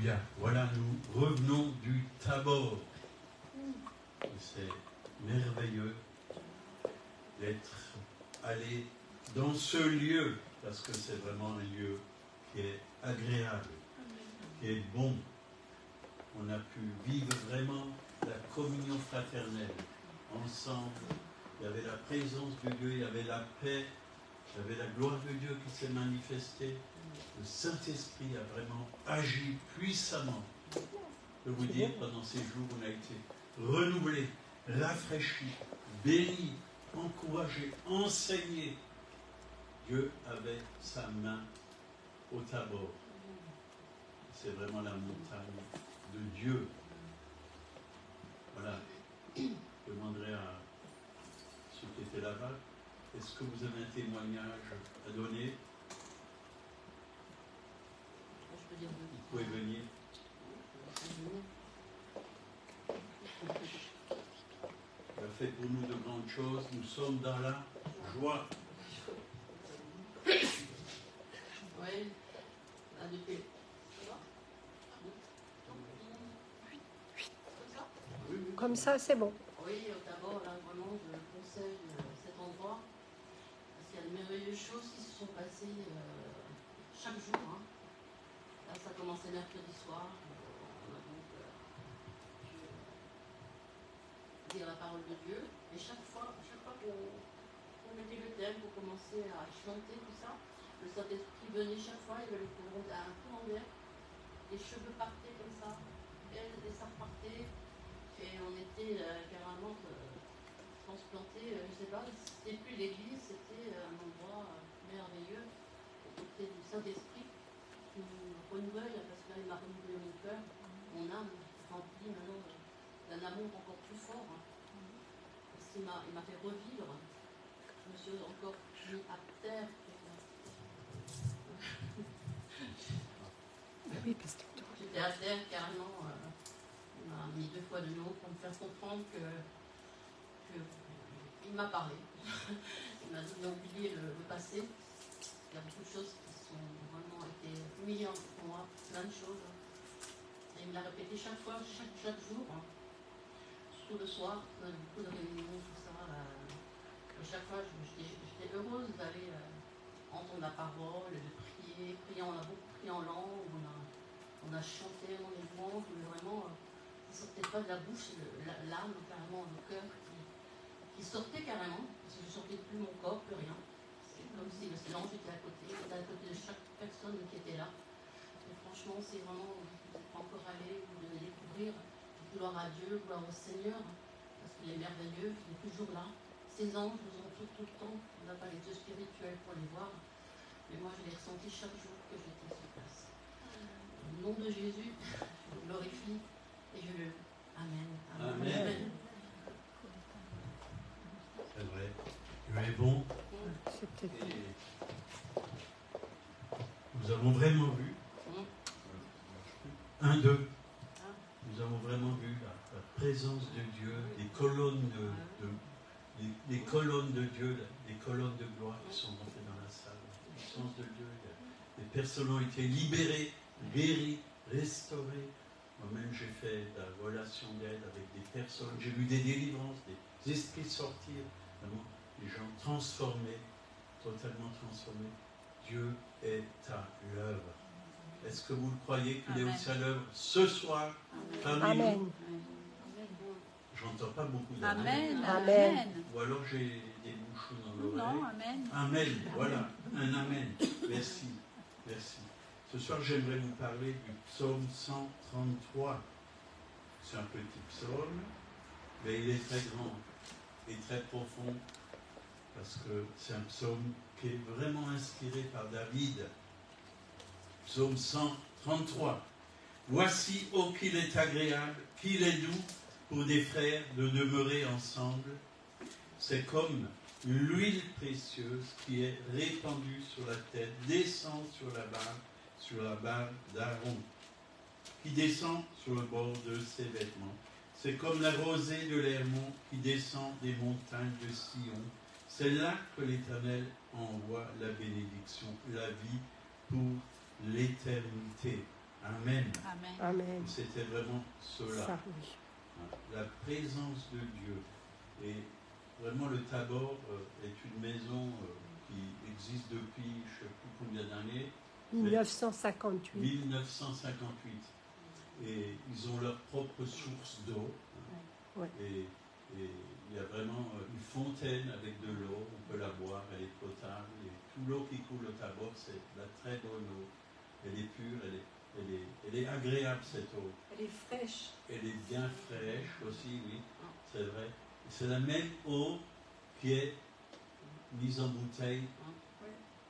Alléluia. Voilà, nous revenons du Tabor. C'est merveilleux d'être allé dans ce lieu, parce que c'est vraiment un lieu qui est agréable, qui est bon. On a pu vivre vraiment la communion fraternelle ensemble. Il y avait la présence de Dieu, il y avait la paix, il y avait la gloire de Dieu qui s'est manifestée. Le Saint-Esprit a vraiment agi puissamment. Je peux vous dire, pendant ces jours, on a été renouvelé, rafraîchi, béni, encouragé, enseigné. Dieu avait sa main au Tabor. C'est vraiment la montagne de Dieu. Voilà. Je demanderai à ceux qui étaient là-bas, est-ce que vous avez un témoignage à donner? Vous pouvez venir. Il a fait pour nous de grandes choses. Nous sommes dans la joie. Oui, là depuis. Comme ça, c'est bon. Oui, d'abord, là, vraiment, je conseille cet endroit. Parce qu'il y a de merveilleuses choses qui se sont passées chaque jour. Hein. Là, ça a commencé mercredi soir. On a donc pu dire la parole de Dieu. Et chaque fois qu'on mettait le thème, pour commencer à chanter, tout ça, le Saint-Esprit venait chaque fois, il avait le courant à un coup en l'air. Les cheveux partaient comme ça, et ça repartait. Et on était carrément transplantés, je ne sais pas, c'était plus l'église, c'était un endroit merveilleux, côté du Saint-Esprit qui nous renouvelle, parce que là il m'a renouvelé mon cœur, mon âme, remplie maintenant d'un amour encore plus fort. Parce qu'il m'a fait revivre, je me suis encore mis à terre. J'étais à terre carrément. Il m'a mis 2 fois de l'eau pour me faire comprendre que il m'a parlé. Il m'a dit d'oublier le passé. Il y a beaucoup de choses qui sont vraiment été humiliantes pour moi, plein de choses. Et il me l'a répété chaque fois, chaque jour. Surtout le soir, on a beaucoup de réunions, tout ça. Et chaque fois, j'étais heureuse d'aller entendre la parole, de prier. On a beaucoup prié en langue, on a chanté dans les louanges, mais vraiment. Qui ne sortait pas de la bouche, l'âme carrément, le cœur qui sortait carrément, parce que je ne sortais plus mon corps, plus rien. C'est comme si le l'ange était à côté de chaque personne qui était là. Et franchement, c'est vraiment, vous n'êtes pas encore allé, vous devez découvrir, gloire à Dieu, gloire au Seigneur, parce qu'il est merveilleux, il est toujours là. Ces anges nous entourent tout le temps, on n'a pas les yeux spirituels pour les voir, mais moi je l'ai ressenti chaque jour que j'étais sur place. Au nom de Jésus, je le glorifie. Et je le... Amen. Amen. Amen. C'est vrai. Dieu est bon. Et nous avons vraiment vu. 1, 2. Nous avons vraiment vu la présence de Dieu, les colonnes les colonnes de Dieu, les colonnes de gloire qui sont montées dans la salle. La puissance de Dieu. Les personnes ont été libérées, guéries, restaurées. Moi-même, j'ai fait de la relation d'aide avec des personnes. J'ai vu des délivrances, des esprits sortir. Vraiment, des gens transformés, totalement transformés. Dieu est à l'œuvre. Est-ce que vous le croyez qu'il est aussi à l'œuvre ce soir? Amen. J'entends pas beaucoup d'amen. Amen. Amen. Amen. Ou alors j'ai des bouchons dans l'oreille. Non, amen. Amen. Voilà, un amen. Merci. Merci. Ce soir, j'aimerais vous parler du psaume 133. C'est un petit psaume, mais il est très grand et très profond, parce que c'est un psaume qui est vraiment inspiré par David. Psaume 133. Voici, ô qu'il est agréable, qu'il est doux pour des frères de demeurer ensemble. C'est comme l'huile précieuse qui est répandue sur la tête, descend sur la barbe d'Aaron, qui descend sur le bord de ses vêtements. C'est comme la rosée de l'Hermon qui descend des montagnes de Sion. C'est là que l'Éternel envoie la bénédiction, la vie pour l'éternité. Amen. Amen. Amen. C'était vraiment cela. Ça, oui. La présence de Dieu. Et vraiment, le Tabor est une maison qui existe depuis je ne sais plus combien d'années. 1958. 1958. Et ils ont leur propre source d'eau. Ouais. Et il y a vraiment une fontaine avec de l'eau. On peut la boire, elle est potable. Et tout l'eau qui coule au Tabor, c'est de la très bonne eau. Elle est pure, elle est agréable cette eau. Elle est fraîche. Elle est bien fraîche aussi, oui, c'est vrai. C'est la même eau qui est mise en bouteille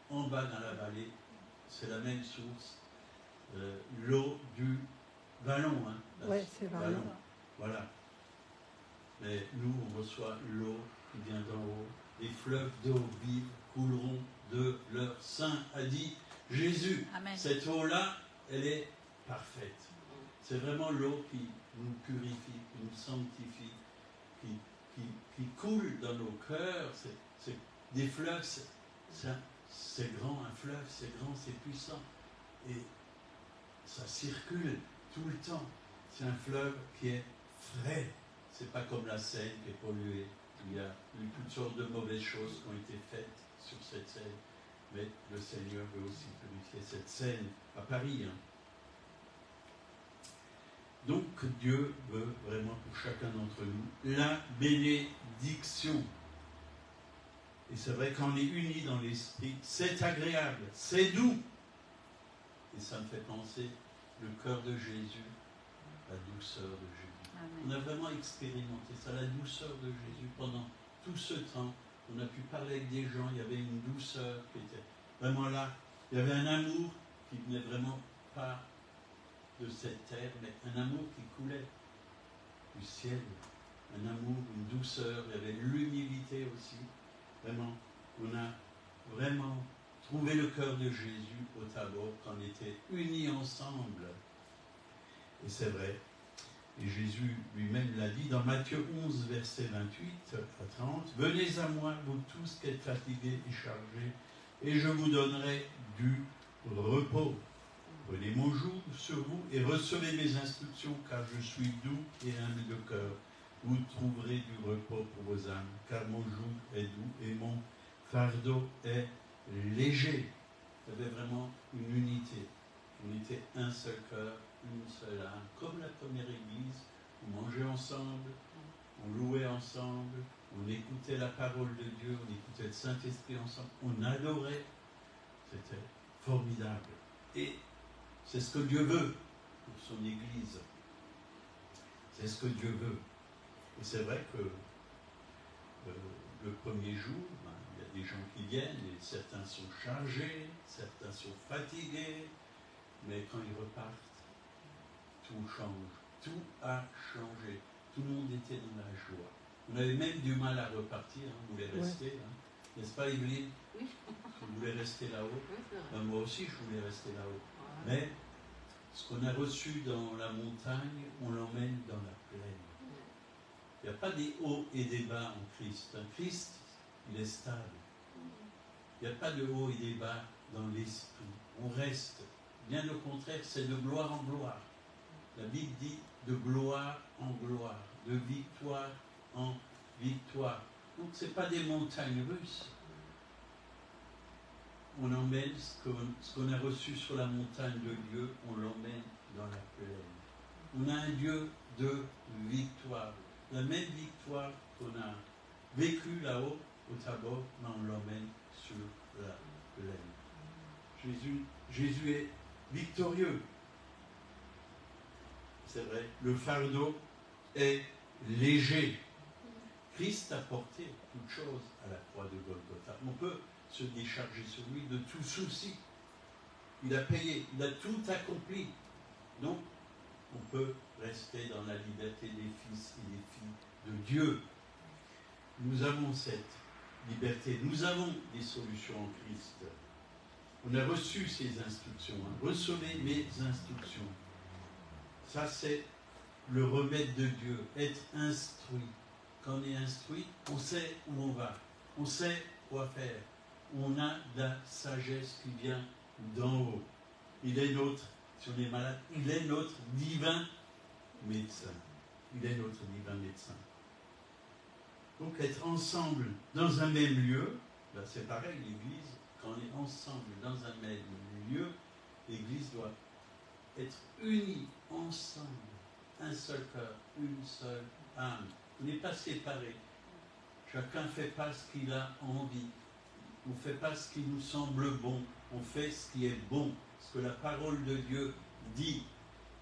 en bas dans la vallée. C'est la même source. L'eau du vallon. Hein, Oui, c'est vrai. Voilà. Mais nous, on reçoit l'eau qui vient d'en haut. Les fleuves d'eau vive couleront de leur sein, a dit Jésus. Amen. Cette eau-là, elle est parfaite. C'est vraiment l'eau qui nous purifie, qui nous sanctifie, qui coule dans nos cœurs. C'est des fleuves, c'est grand, un fleuve, c'est grand, c'est puissant. Et ça circule tout le temps. C'est un fleuve qui est frais. C'est pas comme la Seine qui est polluée. Il y a eu toutes sortes de mauvaises choses qui ont été faites sur cette Seine. Mais le Seigneur veut aussi purifier cette Seine à Paris. Hein. Donc Dieu veut vraiment pour chacun d'entre nous la bénédiction. Et c'est vrai qu'on est unis dans l'esprit, c'est agréable, c'est doux. Et ça me fait penser le cœur de Jésus, la douceur de Jésus. Amen. On a vraiment expérimenté ça, la douceur de Jésus pendant tout ce temps. On a pu parler avec des gens, il y avait une douceur qui était vraiment là. Il y avait un amour qui venait vraiment pas de cette terre, mais un amour qui coulait du ciel. Un amour, une douceur, il y avait l'humilité aussi. Vraiment, on a vraiment trouvé le cœur de Jésus au Tabor quand on était unis ensemble. Et c'est vrai. Et Jésus lui-même l'a dit dans Matthieu 11, verset 28 à 30. « Venez à moi, vous tous qui êtes fatigués et chargés, et je vous donnerai du repos. Prenez mon joug sur vous et recevez mes instructions, car je suis doux et humble de cœur. Vous trouverez du repos pour vos âmes, car mon joug est doux et mon fardeau est léger. » Il y avait vraiment une unité. On était un seul cœur, une seule âme. Comme la première église, on mangeait ensemble, on louait ensemble, on écoutait la parole de Dieu, on écoutait le Saint-Esprit ensemble, on adorait. C'était formidable. Et c'est ce que Dieu veut pour son Église. C'est ce que Dieu veut. Et c'est vrai que le premier jour, il y a des gens qui viennent et certains sont chargés, certains sont fatigués, mais quand ils repartent, tout change. Tout a changé. Tout le monde était dans la joie. On avait même du mal à repartir, on voulait rester. Hein. N'est-ce pas, Evelyne? Oui. On voulait rester là-haut. Oui, c'est vrai. Ben, moi aussi, je voulais rester là-haut. Voilà. Mais ce qu'on a reçu dans la montagne, on l'emmène dans la plaine. Il n'y a pas des hauts et des bas en Christ. Un Christ, il est stable. Il n'y a pas de hauts et des bas dans l'esprit. On reste. Bien au contraire, c'est de gloire en gloire. La Bible dit de gloire en gloire, de victoire en victoire. Donc ce n'est pas des montagnes russes. On emmène ce qu'on a reçu sur la montagne de Dieu, on l'emmène dans la plaine. On a un Dieu de victoire. La même victoire qu'on a vécue là-haut, au Tabor, mais on l'emmène sur la plaine. Jésus est victorieux. C'est vrai, le fardeau est léger. Christ a porté toute chose à la croix de Golgotha. On peut se décharger sur lui de tout souci. Il a payé, il a tout accompli. Donc, on peut rester dans la liberté des fils et des filles de Dieu. Nous avons cette liberté. Nous avons des solutions en Christ. On a reçu ces instructions. Hein. Recevez mes instructions. Ça, c'est le remède de Dieu. Être instruit. Quand on est instruit, on sait où on va. On sait quoi faire. On a de la sagesse qui vient d'en haut. Il est notre si on est malade, il est notre divin médecin. Il est notre divin médecin. Donc être ensemble dans un même lieu, là c'est pareil, l'Église, quand on est ensemble dans un même lieu, l'Église doit être unie ensemble, un seul cœur, une seule âme. On n'est pas séparés. Chacun ne fait pas ce qu'il a envie. On ne fait pas ce qui nous semble bon. On fait ce qui est bon, ce que la parole de Dieu dit.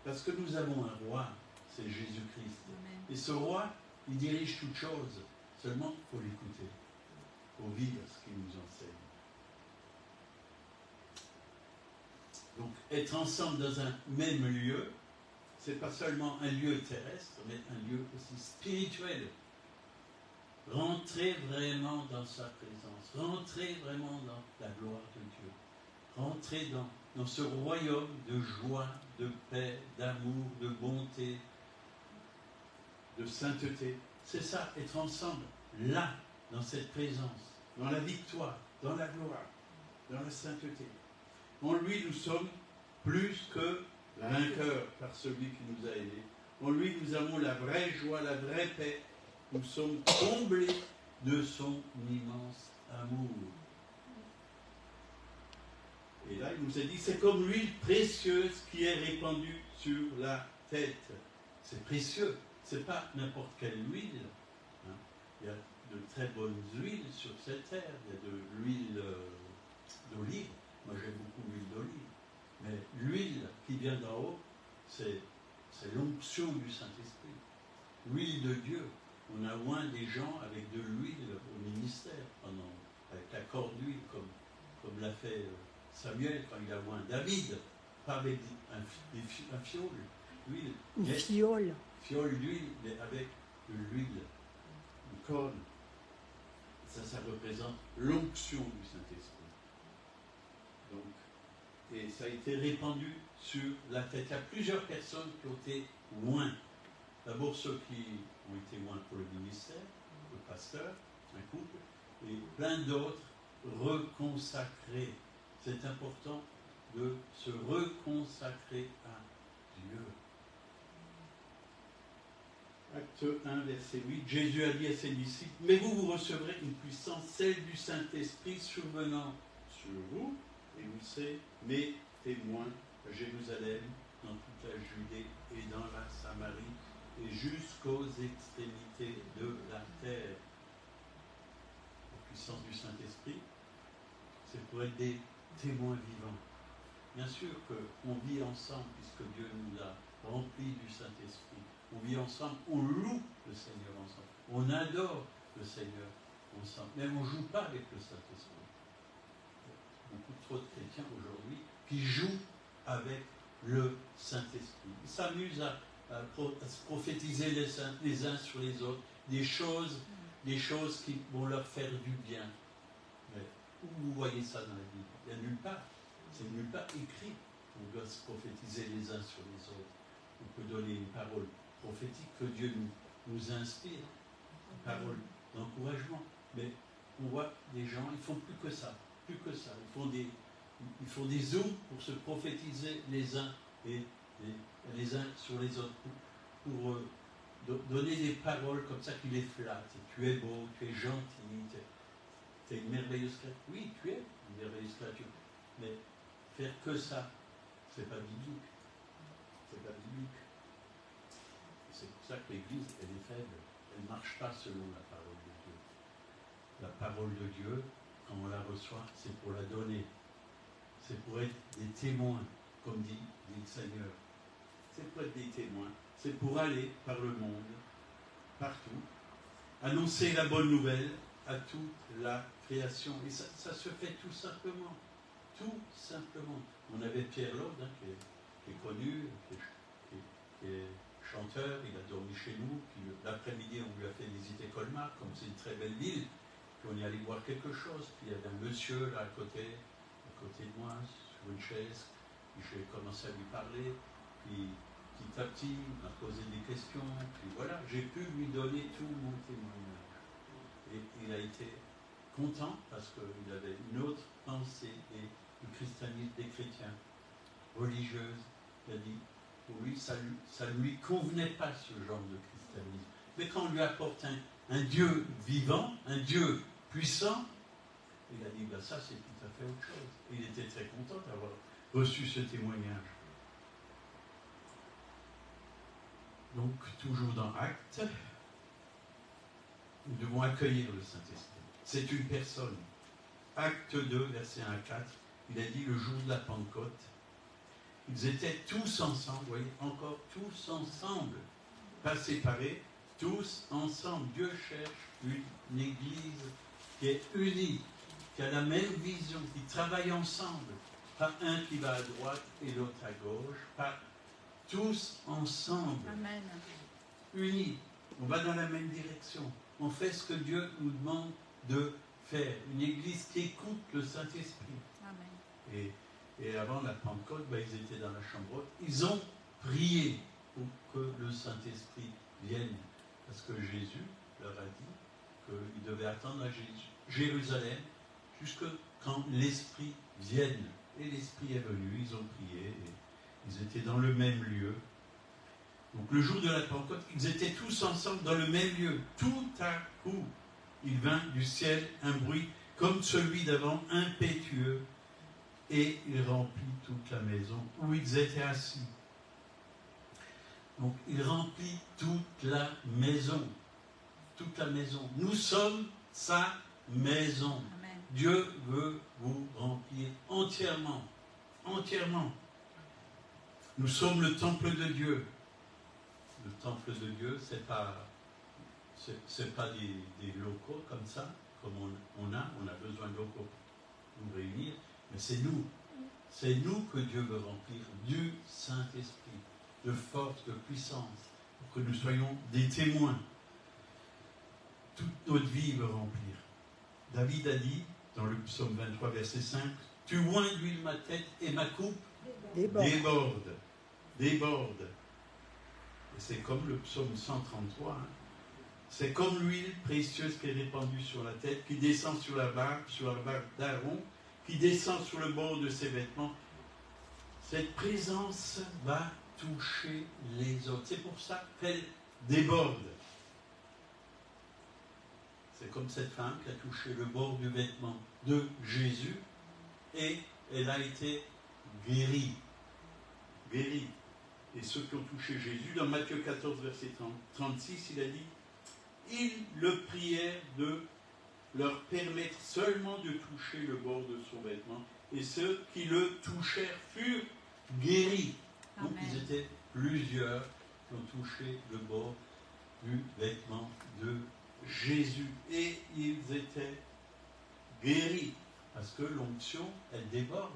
Parce que nous avons un roi, c'est Jésus-Christ. Et ce roi, il dirige toutes choses. Seulement, il faut l'écouter. Il faut vivre ce qu'il nous enseigne. Donc, être ensemble dans un même lieu, ce n'est pas seulement un lieu terrestre, mais un lieu aussi spirituel. Rentrer vraiment dans sa présence, rentrer vraiment dans la gloire de Dieu, rentrer dans ce royaume de joie, de paix, d'amour, de bonté, de sainteté. C'est ça, être ensemble, là, dans cette présence, dans la victoire, dans la gloire, dans la sainteté. En lui, nous sommes plus que vainqueurs par celui qui nous a aidés. En lui, nous avons la vraie joie, la vraie paix. Nous sommes comblés de son immense amour. Et là, il nous a dit, c'est comme l'huile précieuse qui est répandue sur la tête. C'est précieux. C'est pas n'importe quelle huile. Hein. Il y a de très bonnes huiles sur cette terre. Il y a de l'huile d'olive. Moi, j'aime beaucoup l'huile d'olive. Mais l'huile qui vient d'en haut, c'est l'onction du Saint-Esprit. L'huile de Dieu. On a oint des gens avec de l'huile au ministère, avec la corde d'huile, comme l'a fait Samuel quand il a oint David, pas avec un fiole d'huile. Une fiole. Fiole d'huile, mais avec de l'huile, une corne. Ça représente l'onction du Saint-Esprit. Donc, et ça a été répandu sur la tête. Il y a plusieurs personnes qui ont été ointes. D'abord ceux qui ont été oints pour le ministère, le pasteur, un couple, et plein d'autres reconsacrés. C'est important de se reconsacrer à Dieu. Acte 1, verset 8, Jésus a dit à ses disciples, mais vous recevrez une puissance, celle du Saint-Esprit survenant sur vous, et vous serez mes témoins à Jérusalem, dans toute la Judée et dans la Samarie, et jusqu'aux extrémités de la terre. La puissance du Saint-Esprit, c'est pour être des témoins vivants. Bien sûr qu'on vit ensemble, puisque Dieu nous a remplis du Saint-Esprit. On vit ensemble, on loue le Seigneur ensemble, on adore le Seigneur ensemble, mais on ne joue pas avec le Saint-Esprit. Beaucoup trop de chrétiens aujourd'hui qui jouent avec le Saint-Esprit. Ils s'amusent à se prophétiser les uns sur les autres, des choses qui vont leur faire du bien. Mais où vous voyez ça dans la Bible? Il n'y a nulle part. C'est nulle part écrit. On doit se prophétiser les uns sur les autres. On peut donner une parole prophétique que Dieu nous inspire, une parole d'encouragement. Mais on voit des gens, ils ne font plus que ça. Plus que ça. Ils font des zooms pour se prophétiser les uns et les uns sur les autres, pour donner des paroles comme ça qui les flattent. Tu es beau, tu es gentil, tu es une merveilleuse créature. Oui, tu es une merveilleuse créature. Mais faire que ça, c'est pas biblique. C'est pas biblique. C'est pour ça que l'Église, elle est faible. Elle ne marche pas selon la parole de Dieu. La parole de Dieu, quand on la reçoit, c'est pour la donner. C'est pour être des témoins, comme dit le Seigneur. C'est pour être des témoins. C'est pour aller par le monde, partout, annoncer la bonne nouvelle à toute la création. Et ça se fait tout simplement. Tout simplement. On avait Pierre Laude, hein, qui est connu, qui est chanteur, il a dormi chez nous, puis l'après-midi on lui a fait visiter Colmar, comme c'est une très belle ville, puis on y allait voir quelque chose, puis il y avait un monsieur là à côté de moi, sur une chaise, puis j'ai commencé à lui parler, puis petit à petit il m'a posé des questions, puis voilà, j'ai pu lui donner tout mon témoignage. Et il a été content parce qu'il avait une autre pensée du christianisme des chrétiens, religieuse, Il a dit, pour lui, ça ne lui convenait pas ce genre de christianisme. Mais quand on lui apporte un Dieu vivant, un Dieu puissant, il a dit, ben ça c'est tout à fait autre chose. Et il était très content d'avoir reçu ce témoignage. Donc, toujours dans Actes, nous devons accueillir le Saint-Esprit. C'est une personne. Acte 2, versets 1 à 4, il a dit le jour de la Pentecôte, ils étaient tous ensemble, vous voyez, encore tous ensemble, pas séparés, tous ensemble. Dieu cherche une église qui est unie, qui a la même vision, qui travaille ensemble. Pas un qui va à droite et l'autre à gauche, pas tous ensemble. Amen. Unis. On va dans la même direction. On fait ce que Dieu nous demande de faire. Une église qui écoute le Saint-Esprit. Amen. Et avant la Pentecôte, ils étaient dans la chambre haute. Ils ont prié pour que le Saint-Esprit vienne. Parce que Jésus leur a dit qu'ils devaient attendre à Jérusalem jusqu'à quand l'Esprit vienne. Et l'Esprit est venu, ils ont prié, et ils étaient dans le même lieu. Donc le jour de la Pentecôte, ils étaient tous ensemble dans le même lieu. Tout à coup, il vint du ciel un bruit comme celui d'un vent impétueux, et il remplit toute la maison où ils étaient assis. Donc il remplit toute la maison. Toute la maison. Nous sommes sa maison. Amen. Dieu veut vous remplir entièrement. Entièrement. Nous sommes le temple de Dieu. Le temple de Dieu, c'est pas des locaux comme ça, comme on a besoin de locaux pour nous réunir, mais c'est nous. C'est nous que Dieu veut remplir du Saint-Esprit, de force, de puissance, pour que nous soyons des témoins. Toute notre vie veut remplir. David a dit, dans le psaume 23, verset 5, « Tu oins d'huile ma tête et ma coupe déborde. » Déborde. Et c'est comme le psaume 133. C'est comme l'huile précieuse qui est répandue sur la tête, qui descend sur la barbe d'Aaron, qui descend sur le bord de ses vêtements. Cette présence va toucher les autres. C'est pour ça qu'elle déborde. C'est comme cette femme qui a touché le bord du vêtement de Jésus et elle a été guérie. Guérie. Et ceux qui ont touché Jésus, dans Matthieu 14, verset 36, il a dit « Ils le prièrent de leur permettre seulement de toucher le bord de son vêtement, et ceux qui le touchèrent furent guéris. » Donc ils étaient plusieurs qui ont touché le bord du vêtement de Jésus. Et ils étaient guéris, parce que l'onction, elle déborde,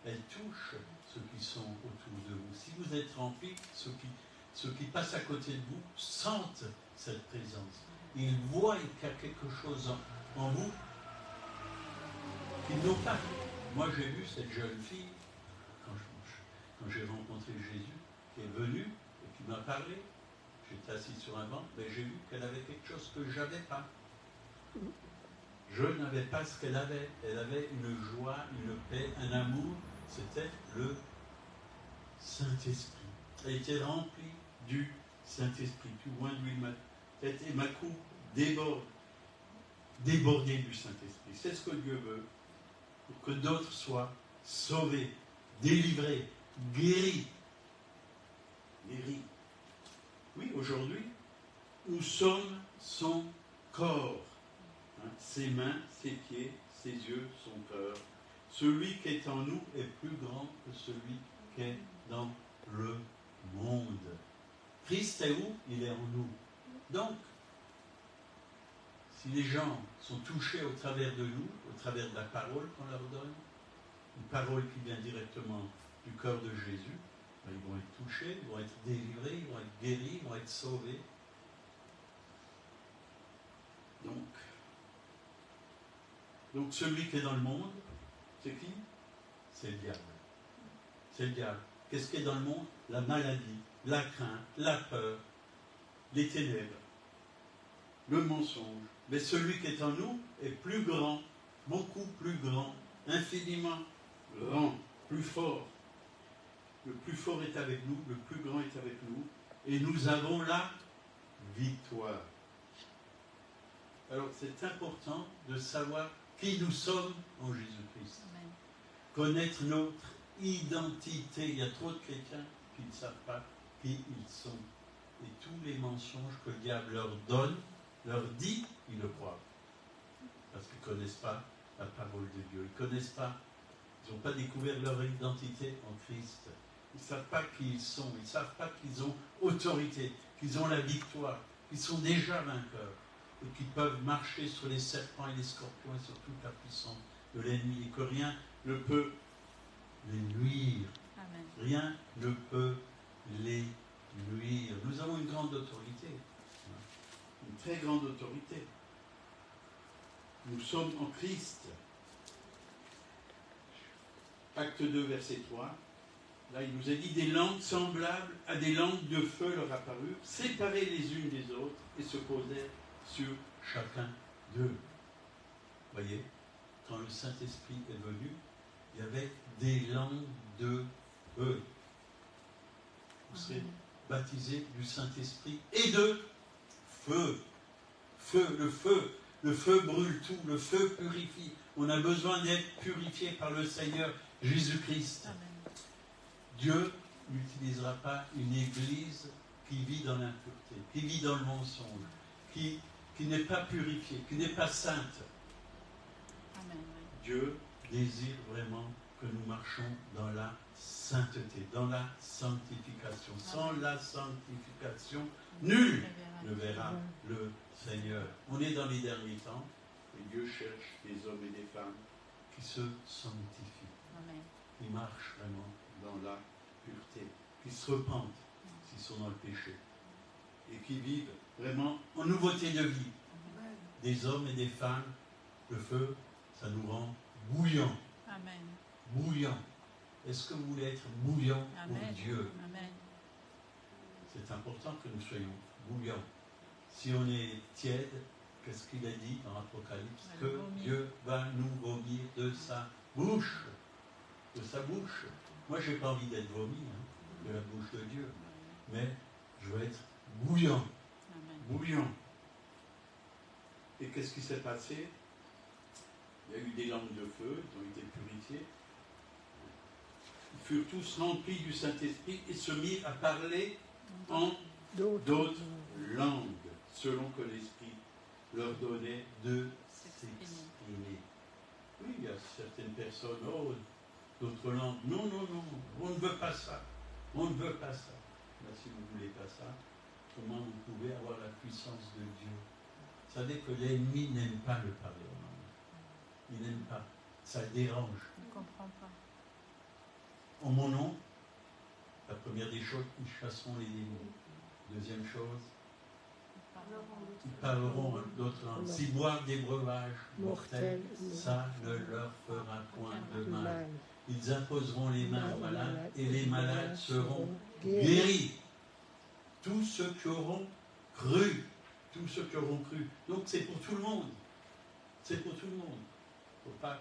elle touche ceux qui sont autour de vous. Si vous êtes remplis, ceux qui passent à côté de vous sentent cette présence. Ils voient qu'il y a quelque chose en vous qu'ils n'ont pas. Moi, j'ai vu cette jeune fille, quand j'ai rencontré Jésus, qui est venue et qui m'a parlé. J'étais assis sur un banc, mais j'ai vu qu'elle avait quelque chose que je n'avais pas. Je n'avais pas ce qu'elle avait. Elle avait une joie, une paix, un amour. C'était le Saint-Esprit. Elle était remplie du Saint-Esprit. Tu vois, d'huile ma tête et ma coupe déborde. Déborder du Saint-Esprit. C'est ce que Dieu veut. Pour que d'autres soient sauvés, délivrés, guéris. Guéris. Oui, aujourd'hui, nous sommes son corps. Ses mains, ses pieds, ses yeux, son cœur. Celui qui est en nous est plus grand que celui qui est dans le monde. Christ est où? Il est en nous. Donc, si les gens sont touchés au travers de nous, au travers de la parole qu'on leur donne, une parole qui vient directement du cœur de Jésus, ils vont être touchés, ils vont être délivrés, ils vont être guéris, ils vont être sauvés. Donc celui qui est dans le monde, c'est qui? C'est le diable. C'est le diable. Qu'est-ce qui est dans le monde? La maladie, la crainte, la peur, les ténèbres, le mensonge. Mais celui qui est en nous est plus grand, beaucoup plus grand, infiniment grand, plus fort. le plus fort est avec nous, le plus grand est avec nous, et nous avons la victoire. Alors c'est important de savoir qui nous sommes en Jésus-Christ. Amen. Connaître notre identité. Il y a trop de chrétiens qui ne savent pas qui ils sont. Et tous les mensonges que le diable leur donne, leur dit, ils le croient. Parce qu'ils ne connaissent pas la parole de Dieu. Ils ne connaissent pas, ils n'ont pas découvert leur identité en Christ. Ils ne savent pas qui ils sont. Ils ne savent pas qu'ils ont autorité, qu'ils ont la victoire, qu'ils sont déjà vainqueurs et qu'ils peuvent marcher sur les serpents et les scorpions et sur toute la puissance de l'ennemi et que rien ne peut les nuire. Amen. Rien ne peut les nuire. Nous avons une grande autorité. Une très grande autorité. Nous sommes en Christ. Acte 2, verset 3. Là, il nous a dit, des langues semblables à des langues de feu leur apparurent, séparées les unes des autres, et se posèrent sur chacun d'eux. Voyez, quand le Saint-Esprit est venu, il y avait des langues de feu. Vous serez baptisés du Saint-Esprit et de feu. Feu, le feu. Le feu brûle tout, le feu purifie. On a besoin d'être purifié par le Seigneur Jésus-Christ. Amen. Dieu n'utilisera pas une église qui vit dans l'impureté, qui vit dans le mensonge, qui n'est pas purifiée, qui n'est pas sainte. Amen. Dieu désire vraiment que nous marchions dans la sainteté, dans la sanctification. Sans la sanctification, nul ne verra le Seigneur. On est dans les derniers temps et Dieu cherche des hommes et des femmes qui se sanctifient, Amen. qui marchent vraiment dans la pureté, qui se repentent s'ils sont dans le péché et qui vivent vraiment en nouveauté de vie. Des hommes et des femmes, le feu, ça nous rend bouillants. Amen. Bouillants. Est-ce que vous voulez être bouillant pour Amen. Dieu? Amen. C'est important que nous soyons bouillants. Si on est tiède, qu'est-ce qu'il a dit dans l'Apocalypse? On va Que le vomir. Dieu va nous vomir de sa bouche. De sa bouche. Moi, je n'ai pas envie d'être vomi de la bouche de Dieu. Mais je veux être bouillant. Amen. Bouillant. Et qu'est-ce qui s'est passé? Il y a eu des langues de feu, ils ont été purifiés. Ils furent tous remplis du Saint-Esprit et se mirent à parler en d'autres langues, selon que l'Esprit leur donnait de s'exprimer. Oui, il y a certaines personnes, oh, d'autres langues. Non, non, non, on ne veut pas ça. On ne veut pas ça. Mais si vous ne voulez pas ça, comment vous pouvez avoir la puissance de Dieu? Vous savez que l'ennemi n'aime pas le parler en langue. Il n'aime pas. Ça le dérange. Je ne comprends pas. En mon nom, la première des choses, ils chasseront les démons. Deuxième chose, ils parleront d'autres langues. S'ils boivent des breuvages mortels, ça ne leur fera point de mal. Ils imposeront les mains aux malades et les malades seront guéris. Tous ceux qui auront cru. Tous ceux qui auront cru. Donc c'est pour tout le monde. C'est pour tout le monde. Il ne faut pas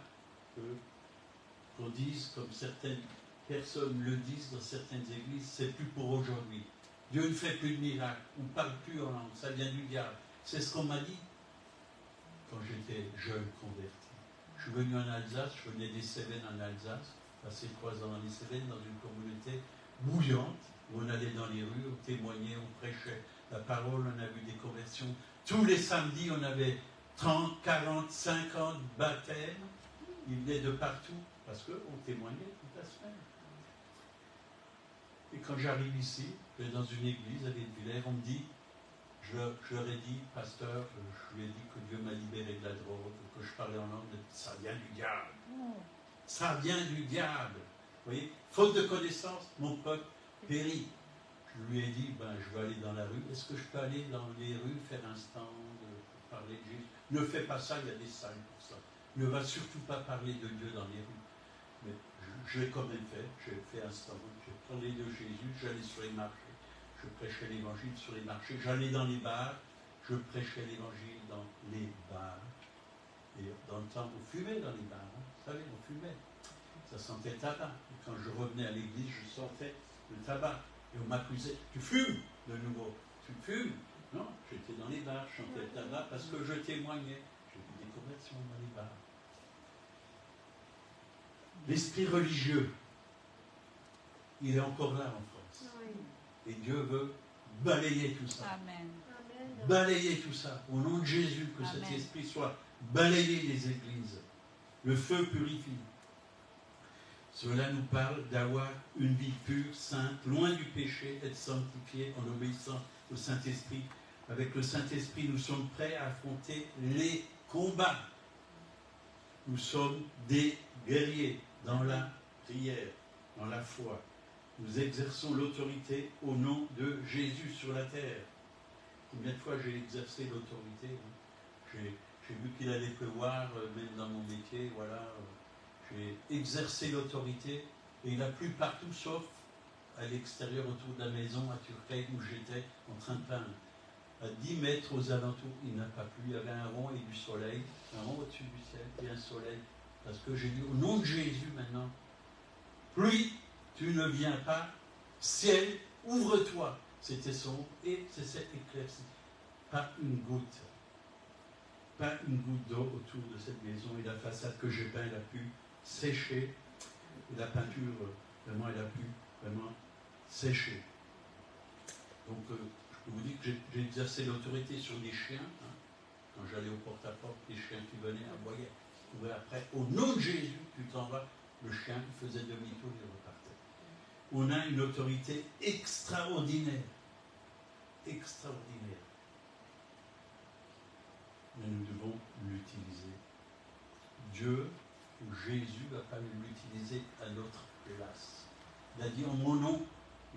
qu'on dise, comme certaines personnes le disent dans certaines églises, c'est plus pour aujourd'hui. Dieu ne fait plus de miracles. On ne parle plus en langue. Ça vient du diable. C'est ce qu'on m'a dit quand j'étais jeune converti. Je suis venu en Alsace, je venais des Cévennes en Alsace, passé 3 ans dans les Cévennes, dans une communauté bouillante, où on allait dans les rues, on témoignait, on prêchait la parole, on a vu des conversions. Tous les samedis, on avait 30, 40, 50 baptêmes. Ils venaient de partout, parce qu'on témoignait toute la semaine. Et quand j'arrive ici, je vais dans une église à Villers, on me dit, je leur ai dit, pasteur, je lui ai dit que Dieu m'a libéré de la drogue, que je parlais en langue, ça vient du diable. Ça vient du diable. Vous voyez, faute de connaissance, mon peuple périt. Je lui ai dit, je vais aller dans la rue. Est-ce que je peux aller dans les rues faire un stand, parler de Jésus? Ne fais pas ça, il y a des salles pour ça. Ne va surtout pas parler de Dieu dans les rues. Mais je l'ai quand même fait. J'ai fait un stand, j'ai parlé de Jésus, j'allais sur les marchés. Je prêchais l'évangile sur les marchés. J'allais dans les bars, je prêchais l'évangile dans les bars. Et dans le temps, on fumait dans les bars. Vous savez, on fumait. ça sentait le tabac. Et quand je revenais à l'église, je sentais le tabac. Et on m'accusait, tu fumes de nouveau, tu fumes. Non, j'étais dans les bars, je chantais le tabac parce que je témoignais. J'ai vu des conversions dans les bars. L'esprit religieux, il est encore là en France. Et Dieu veut balayer tout ça. Amen. Balayer tout ça. Au nom de Jésus, que Amen. cet esprit soit balayé des églises. Le feu purifie. Cela nous parle d'avoir une vie pure, sainte, loin du péché, être sanctifié en obéissant au Saint-Esprit. Avec le Saint-Esprit, nous sommes prêts à affronter les combats. Nous sommes des guerriers dans la prière, dans la foi. Nous exerçons l'autorité au nom de Jésus sur la terre. Combien de fois j'ai exercé l'autorité, hein. J'ai vu qu'il allait pleuvoir, même dans mon métier, voilà. J'ai exercé l'autorité et il a plu partout sauf à l'extérieur autour de la maison à Turquie où j'étais en train de peindre. À 10 mètres aux alentours, il n'a pas plu. Il y avait un rond et du soleil, un rond au-dessus du ciel et un soleil. Parce que j'ai dit au nom de Jésus maintenant, pluie, tu ne viens pas, ciel, ouvre-toi. C'était son et c'est cette éclaircie. Pas une goutte. Pas une goutte d'eau autour de cette maison et la façade que j'ai peint, elle a pu sécher. Et la peinture, vraiment, elle a pu vraiment sécher. Donc, je peux vous dire que j'ai exercé l'autorité sur des chiens. Hein. Quand j'allais au porte-à-porte, les chiens qui venaient aboyaient. Et après, au nom de Jésus, tu t'en vas. Le chien, il faisait demi-tour et repartait. On a une autorité extraordinaire. Extraordinaire. Mais nous devons l'utiliser. Dieu ou Jésus ne va pas l'utiliser à notre place. Il a dit en mon nom,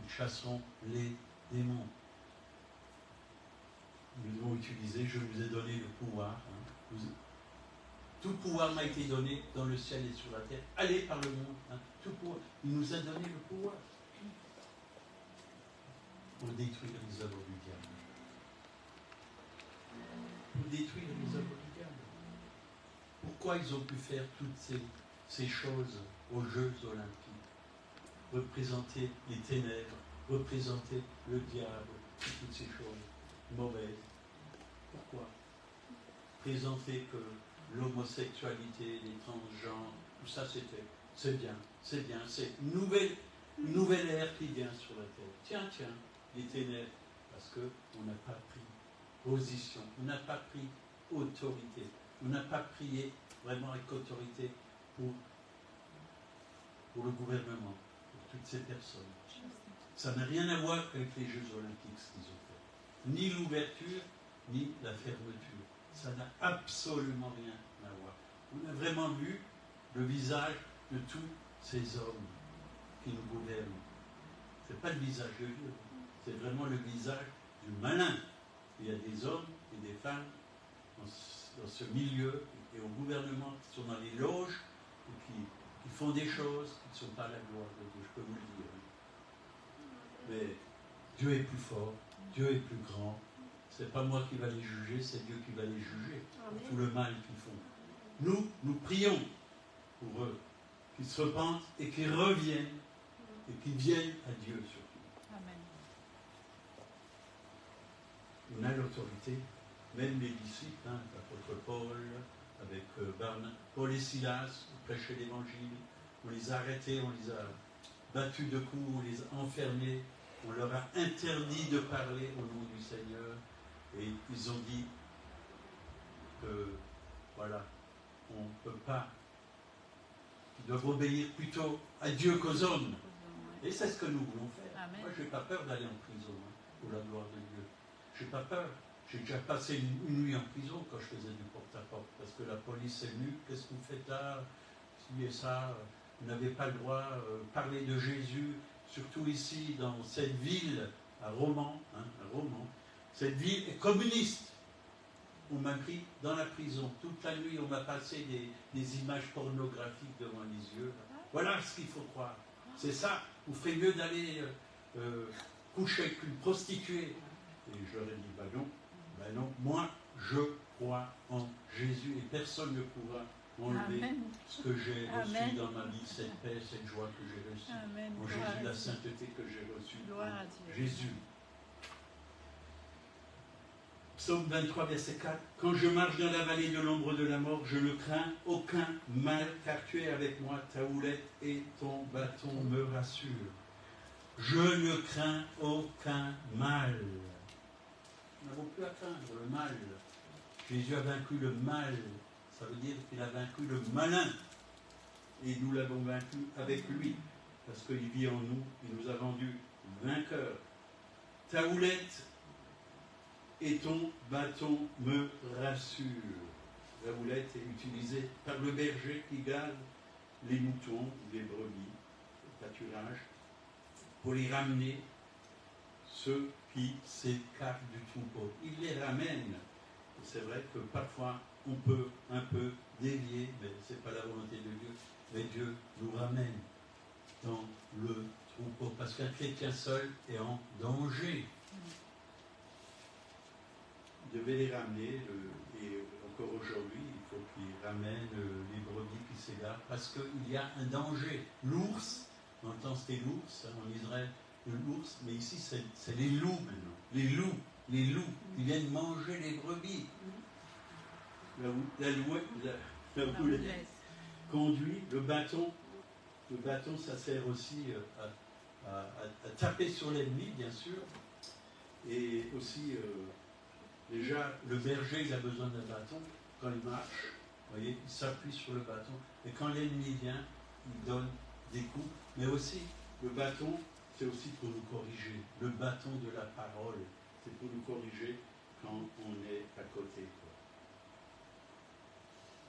ils chasseront les démons. Nous devons utiliser, je vous ai donné le pouvoir. Hein. Tout pouvoir m'a été donné dans le ciel et sur la terre. Allez par le monde. Hein. Tout pouvoir. Il nous a donné le pouvoir pour détruire les œuvres du diable. Pour détruire les œuvres du diable. Pourquoi ils ont pu faire toutes ces choses aux Jeux Olympiques? Représenter les ténèbres, représenter le diable, toutes ces choses mauvaises. Pourquoi? Présenter que l'homosexualité, les transgenres, tout ça c'est bien, c'est une nouvelle ère qui vient sur la terre. Tiens, les ténèbres, parce qu'on n'a pas pris position, on n'a pas pris autorité, on n'a pas prié vraiment avec autorité pour le gouvernement, pour toutes ces personnes. Ça n'a rien à voir avec les Jeux Olympiques, ce qu'ils ont fait. Ni l'ouverture, ni la fermeture. Ça n'a absolument rien à voir. On a vraiment vu le visage de tous ces hommes qui nous gouvernent. Ce n'est pas le visage de Dieu, c'est vraiment le visage du malin. Il y a des hommes et des femmes dans ce milieu et au gouvernement qui sont dans les loges et qui font des choses qui ne sont pas la gloire de Dieu, je peux vous le dire. Mais Dieu est plus fort, Dieu est plus grand. Ce n'est pas moi qui va les juger, c'est Dieu qui va les juger pour tout le mal qu'ils font. Nous prions pour eux, qu'ils se repentent et qu'ils reviennent et qu'ils viennent à Dieu surtout. Amen. On a l'autorité, même les disciples, hein, l'apôtre Paul, avec Paul et Silas, qui prêchaient l'évangile, on les a arrêtés, on les a battus de coups, on les a enfermés, on leur a interdit de parler au nom du Seigneur, et ils ont dit que, voilà, on ne peut pas, ils doivent obéir plutôt à Dieu qu'aux hommes. Et c'est ce que nous voulons faire. Amen. Moi, je n'ai pas peur d'aller en prison pour la gloire de Dieu. Je n'ai pas peur. J'ai déjà passé une nuit en prison quand je faisais du porte-à-porte, parce que la police est venue. Qu'est-ce que vous faites là? Ci et ça. Vous n'avez pas le droit de parler de Jésus, surtout ici, dans cette ville, à Romans. Hein, à Romans. Cette ville est communiste. On m'a pris dans la prison. Toute la nuit, on m'a passé des images pornographiques devant les yeux. Voilà ce qu'il faut croire. C'est ça. Vous ferez mieux d'aller coucher avec une prostituée. Et je leur ai dit, ben non, moi, je crois en Jésus et personne ne pourra enlever Amen. ce que j'ai reçu Amen. dans ma vie, cette paix, cette joie que j'ai reçue. Amen. En Gloire Jésus, à la Dieu. sainteté que j'ai reçue. Gloire à En Dieu. Jésus. Psaume 23, verset 4. Quand je marche dans la vallée de l'ombre de la mort, je ne crains aucun mal, car tu es avec moi, ta houlette et ton bâton me rassurent. Je ne crains aucun mal. Nous n'avons plus à craindre le mal. Jésus a vaincu le mal. Ça veut dire qu'il a vaincu le malin. Et nous l'avons vaincu avec lui. Parce qu'il vit en nous. Il nous a rendus vainqueurs. Ta houlette et ton bâton me rassurent. La houlette est utilisée par le berger qui garde les moutons ou les brebis, le pâturage, pour les ramener, ceux qui s'écartent du troupeau. Il les ramène. C'est vrai que parfois on peut un peu dévier, mais ce n'est pas la volonté de Dieu. Mais Dieu nous ramène dans le troupeau, parce qu'un chrétien seul est en danger. Il devait les ramener, et encore aujourd'hui, il faut qu'il ramène les brebis qui s'égarent, parce qu'il y a un danger. L'ours, dans le temps c'était l'ours, en Israël, l'ours, mais ici c'est les loups maintenant. Les loups qui viennent manger les brebis. La houlette conduit, le bâton ça sert aussi à taper sur l'ennemi, bien sûr, et aussi, déjà, le berger, il a besoin d'un bâton, quand il marche, vous voyez, il s'appuie sur le bâton, et quand l'ennemi vient, il donne des coups, mais aussi, le bâton, c'est aussi pour nous corriger, le bâton de la parole, c'est pour nous corriger quand on est à côté.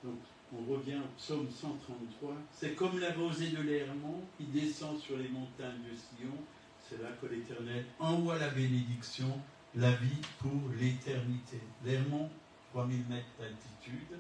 Donc, on revient au psaume 133. C'est comme la rosée de l'Hermon qui descend sur les montagnes de Sion. C'est là que l'Éternel envoie la bénédiction, la vie pour l'éternité. L'Hermon, 3000 mètres d'altitude.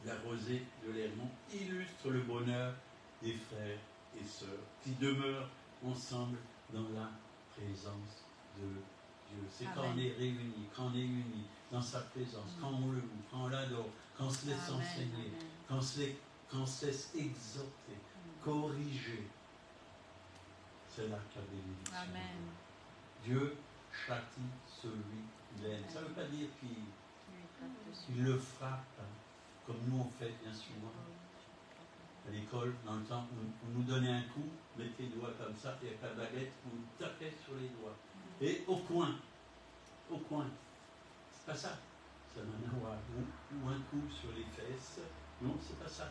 La rosée de l'Hermon illustre le bonheur des frères et sœurs qui demeurent ensemble dans la présence de Dieu. C'est quand on est réunis, quand on est unis dans sa présence, quand on le loue, quand on l'adore, quand on se laisse enseigner, quand on se laisse exhorter, corriger. C'est là que la bénédiction. Amen. Dieu châtie celui qu'il aime. Ça ne veut pas dire qu'il le frappe, comme nous on fait bien souvent. À l'école, dans le temps, on nous donnait un coup, mettez les doigts comme ça, et avec la baguette, on nous tapait sur les doigts. Et au coin. C'est pas ça. Ça n'a rien à voir. Ou un coup sur les fesses. Non, c'est pas ça.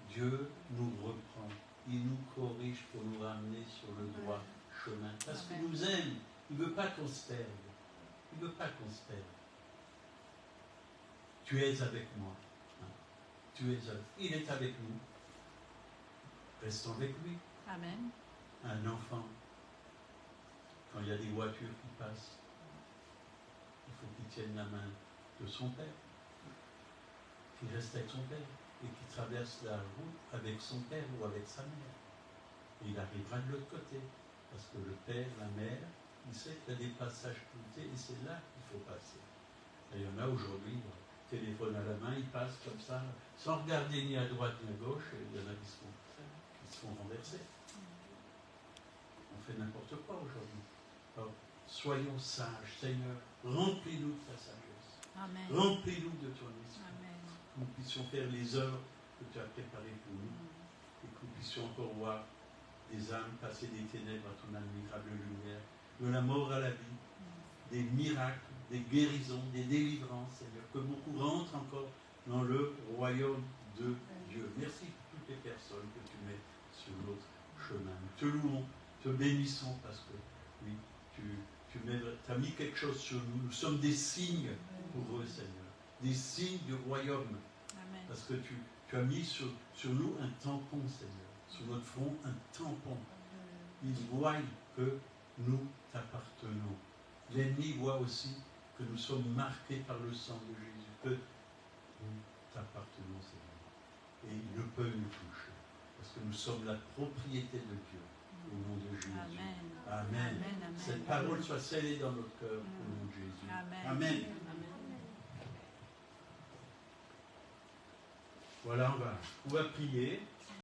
Dieu nous reprend. Il nous corrige pour nous ramener sur le droit chemin. Parce qu'il nous aime. Il ne veut pas qu'on se perde. Il ne veut pas qu'on se perde. Tu es avec moi. Tu es avec. Il est avec nous. Restons avec lui. Amen. Un enfant, quand il y a des voitures qui passent, il faut qu'il tienne la main de son père, qu'il reste avec son père et qu'il traverse la route avec son père ou avec sa mère. Et il arrivera de l'autre côté, parce que le père, la mère, il sait qu'il y a des passages cloutés et c'est là qu'il faut passer. Et il y en a aujourd'hui, téléphone à la main, ils passent comme ça, sans regarder ni à droite ni à gauche, et il y en a qui se font renverser. On fait n'importe quoi aujourd'hui. Alors, soyons sages, Seigneur, remplis-nous de ta sagesse. Amen. Remplis-nous de ton esprit. Amen. Que nous puissions faire les œuvres que tu as préparées pour nous. Et que nous puissions encore voir des âmes passer des ténèbres à ton admirable lumière, de la mort à la vie, des miracles, des guérisons, des délivrances, Seigneur. Que beaucoup rentrent encore dans le royaume de Dieu. Merci pour toutes les personnes que tu mets sur notre chemin. Nous te louons, te bénissons parce que, oui, tu as mis quelque chose sur nous. Nous sommes des signes pour eux, Seigneur. Des signes du royaume. Amen. Parce que tu as mis sur nous un tampon, Seigneur. Sur notre front, un tampon. Ils voient que nous t'appartenons. L'ennemi voit aussi que nous sommes marqués par le sang de Jésus, que nous t'appartenons, Seigneur. Et il ne peut nous toucher. Parce que nous sommes la propriété de Dieu. Au nom de Jésus. Amen. Amen. Amen, amen. Cette parole soit scellée dans notre cœur au nom de Jésus. Amen. Amen. Amen. Voilà, on va prier.